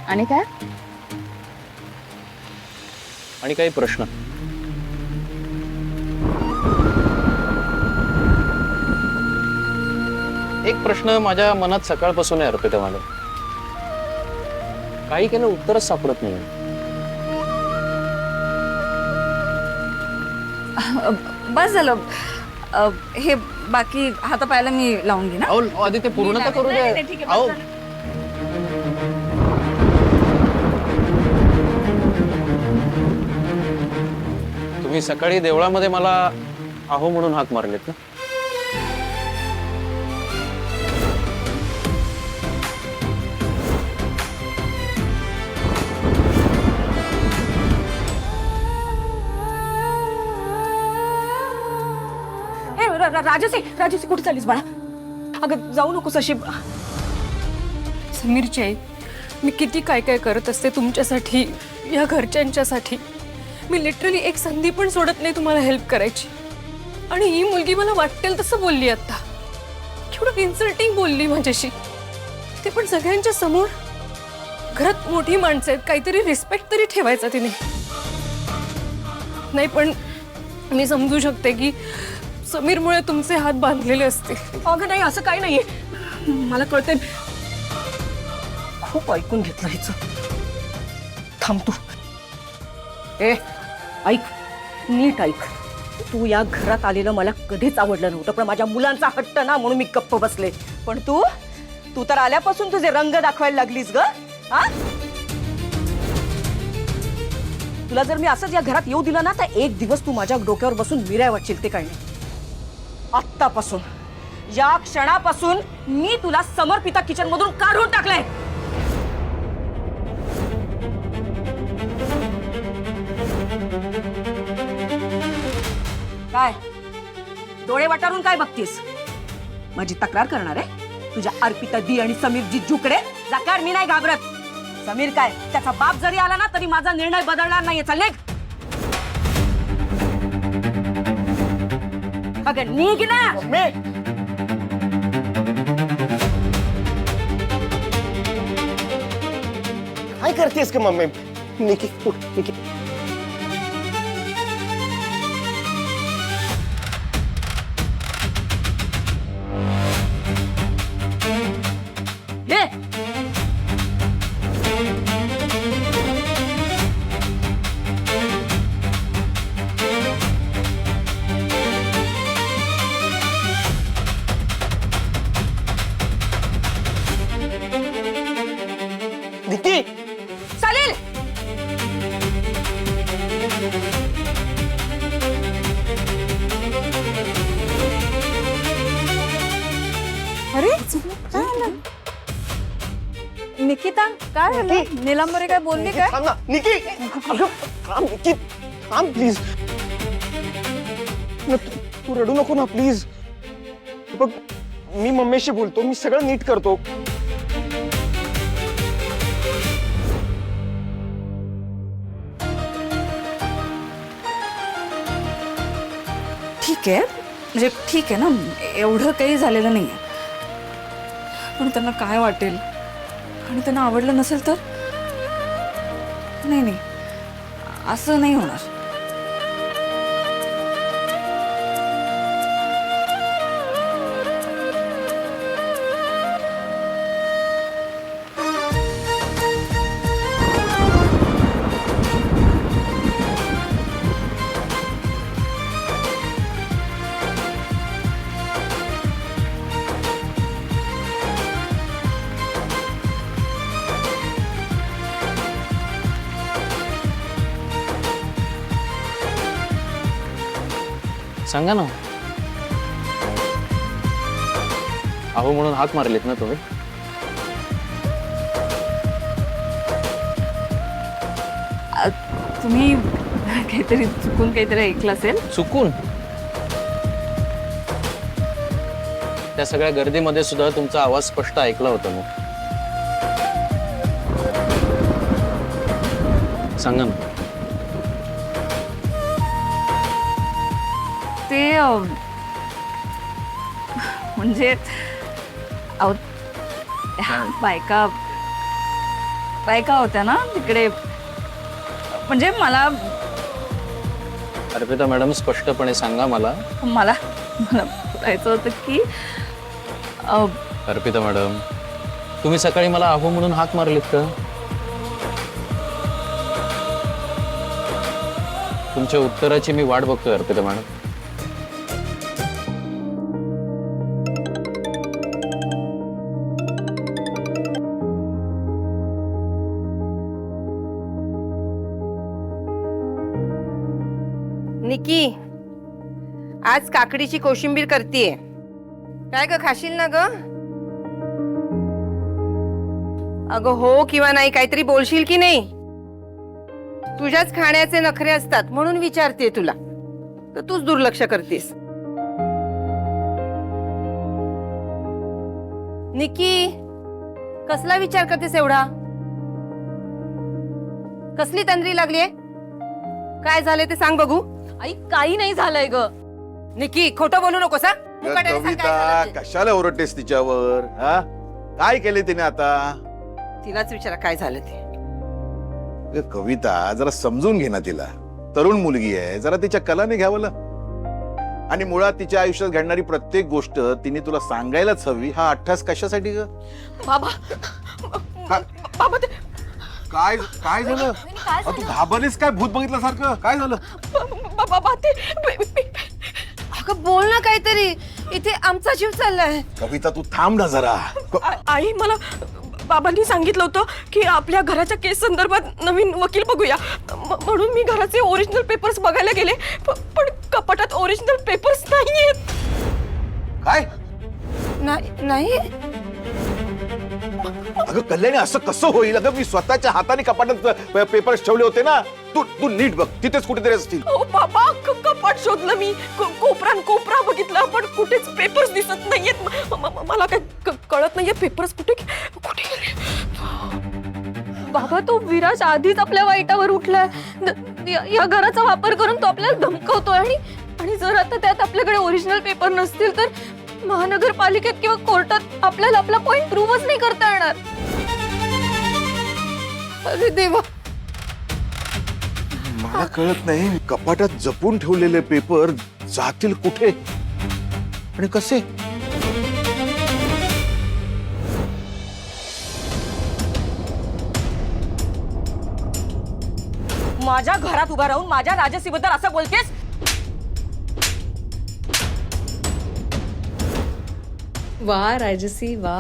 आणि काय? आणि काही प्रश्न? एक प्रश्न माझ्या मनात सकाळपासून आहे अर्पिता मॅडम. काही केलं उत्तरच सापडत नाही. बस झालं. हे बाकी हातापायाला मी लावून घे ना. अहो आधी ते पूर्ण तर करू नाही, द्या. ठीक आहे, अहो बस झालं. तुम्ही सकाळी देवळामध्ये मला आहो म्हणून हाक मारलेत ना? राजसी कुठे चालीस बाळा? अगं जाऊ नकोस अशी. समीरची आई, मी किती काय काय करत असते तुमच्यासाठी, या घरच्यांच्यासाठी. मी लिटरली एक संधी पण सोडत नाही तुम्हाला हेल्प करायची. आणि ही मुलगी मला वाटेल तसं बोलली आता. केवढं इन्सल्टिंग बोलली माझ्याशी, ते पण सगळ्यांच्या समोर. घरात मोठी माणसं आहेत, काहीतरी रिस्पेक्ट तरी ठेवायचा तिने. नाही पण मी समजू शकते की समीरमुळे तुमचे हात बांधलेले असते. अगं नाही, असं काही नाहीये. मला कळतंय. खूप ऐकून घेतलं हिचं. थांब तू. ऐक, नीट ऐक. तू या घरात आलेलं मला कधीच आवडलं नव्हतं, पण माझ्या मुलांचा हट्ट ना म्हणून मी गप्प बसले. पण तू तर आल्यापासून तुझे रंग दाखवायला लागलीस ग. हा, तुला जर मी असंच या घरात येऊ दिलं ना तर एक दिवस तू माझ्या डोक्यावर बसून मिराय वाटशील. ते काय नाही. आत्तापासून, या क्षणापासून मी तुला समर्पिता किचन मधून काढून टाकलंय. काय डोळे वाटारून काय बघतीस? माझी तक्रार करणार आहे तुझ्या अर्पिता दी आणि समीर जिजूकडे? जाकार, मी नाही घाबरत. समीर काय, त्याचा बाप जरी आला ना तरी माझा निर्णय बदलणार नाहीये. चल निघ. अगं निघ ना. काय करतेस का मम्मी? निकी उठ, निकी. हे निकी चालेल. अरे काय झालं? निकिता काय झालं? नीलंबरी काय बोलली काय? थांब ना निकी. अगं थांब निकी, थांब प्लीज. तू रडू नको ना प्लीज. बघ मी मम्मीशी बोलतो, मी सगळं नीट करतो. ठीक आहे, म्हणजे ठीक आहे ना, एवढं काही झालेलं नाहीये. पण त्यांना काय वाटेल आणि त्यांना आवडलं नसेल तर? नाही नाही, असं नाही होणार. सांगा ना. आहो म्हणून हाक मारलेत ना तुम्ही? तुम्ही काहीतरी चुकून काहीतरी ऐकलं असेल. चुकून? त्या सगळ्या गर्दीमध्ये सुद्धा तुमचा आवाज स्पष्ट ऐकला होता मग. सांगा ना. ते म्हणजे बायका बायका होत्या ना तिकडे, म्हणजे मला अर्पिता मॅडम, स्पष्टपणे सांगा मला. मला मला बोलायचं होतं की अर्पिता मॅडम, तुम्ही सकाळी मला आहो म्हणून हाक मारलीत का? तुमच्या उत्तराची मी वाट बघतोय अर्पिता मॅडम. निकी, आज काकडीची कोशिंबीर करतीये. काय ग, खाशील ना ग? अगं हो किंवा नाही, काहीतरी बोलशील की नाही? तुझ्याच खाण्याचे नखरे असतात म्हणून विचारते तुला, तर तूच दुर्लक्ष करतेस. निकी, कसला विचार करतेस एवढा? कसली तंद्री लागलीये? काय झाले ते सांग बघू. आई काही नाही झालंय ग. निकी, खोटं बोलू नकोस हा. अगं, मुकाट्याने सांग काय कविता, झालं ते. कशाला ओरडतेस तिच्यावर? हा, काय केले तिने आता? तिलाच विचारा काय झालं ते. अगं, कविता, जरा समजून घे ना तिला. तरुण मुलगी आहे, जरा तिच्या कलाने घ्यावं ना. आणि मुळात तिच्या आयुष्यात घडणारी प्रत्येक गोष्ट तिने तुला सांगायलाच हवी. हा अट्ठास कशासाठी ग? बाबा, काय बाबा ते काय काय झालं? अहो, तू घाबरलीस काय? भूत बघितल्यासारखं काय झालं? बाबा ते अगं बोल ना काहीतरी, इथे आमचा जीव चाललाय. कविता, तू थांब ना जरा. आई, मला बाबांनी सांगितलं होतं की आपल्या घराच्या केस संदर्भात नवीन वकील बघूया, म्हणून मी घराचे ओरिजिनल पेपर्स बघायला गेले, पण कपाटात ओरिजिनल पेपर्स नाहीयेत. काय? नाही. अगं कल्याणी, असं कसं होईल? अगं, मी स्वतःच्या हाताने कपाटात पेपर्स ठेवले होते ना. तू नीट बघ, तिथेच कुठेतरी असतील. ओ बाबा, कपाट शोधलं मी, कोपरा बघितला, पण कुठेच पेपर्स दिसत नाहीयेत. मला काय कळत नाहीये पेपर्स कुठे गेले. बाबा, तो विराज आधीच आपल्या वाईटावर उठलाय. या घराचा वापर करून तो आपल्याला धमकवतोय, आणि जर आता त्यात आपल्याकडे ओरिजिनल पेपर नसतील तर महानगरपालिकेत किंवा कोर्टात आपल्याला आपला पॉइंट प्रूव्हच नाही करता येणार. अरे देवा, मला कळत नाही, कपाटात जपून ठेवलेले पेपर जातील कुठे आणि कसे? माझ्या घरात उभा राहून माझ्या राजसीबद्दल असं बोलतेस? वा राजसी वा.